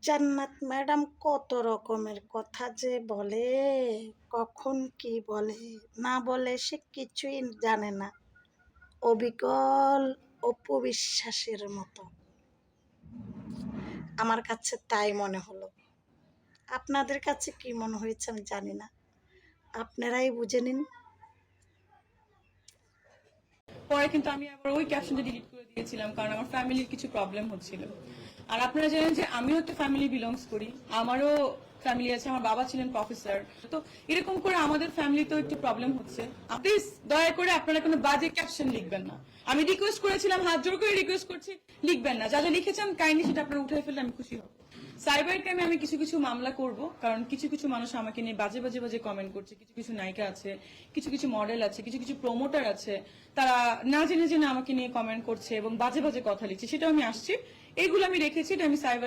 জান্নাত ম্যাডাম কত রকমের কথা যে বলে, কখন কি বলে না বলে সে কিছুই জানে না। অবিকল অপু বিশ্বাসের মতো আমার কাছে তাই মনে হলো। আপনাদের কাছে কি মনে হয়েছে আমি জানি না, আপনারাই বুঝে নিন। পরে কিন্তু আমি আবার ওই ক্যাপশনটা ডিলিট করে দিয়েছিলাম, কারণ আমার ফ্যামিলির কিছু প্রবলেম হচ্ছিল। আর আপনারা জানেন যে আমিও একটা ফ্যামিলি বিলংস করি, আমারও ফ্যামিলি আছে, আমার বাবা ছিলেন প্রফেসর। তো এরকম করে আমাদের ফ্যামিলিতেও একটু প্রবলেম হচ্ছে। প্লিজ দয়া করে আপনারা কোনো বাজে ক্যাপশন লিখবেন না। আমি রিকোয়েস্ট করেছিলাম, হাত জোর করে রিকোয়েস্ট করছি, লিখবেন না। যা যা লিখেছেন কাইন্ডলি সেটা আপনারা উঠে ফেললে আমি খুশি হব। সাইবার ক্রাইমে আমি কিছু কিছু মামলা করব, কারণ কিছু কিছু মানুষ আমাকে নিয়ে বাজে বাজে বাজে কমেন্ট করছে। কিছু কিছু নায়িকা আছে, কিছু কিছু মডেল আছে, কিছু কিছু প্রমোটার আছে, তারা না জেনে জেনে আমাকে নিয়ে কমেন্ট করছে এবং বাজে বাজে কথা লিখছে। সেটা আমি আসছি, এইগুলো আমি রেখেছি, এটা আমি সাইবার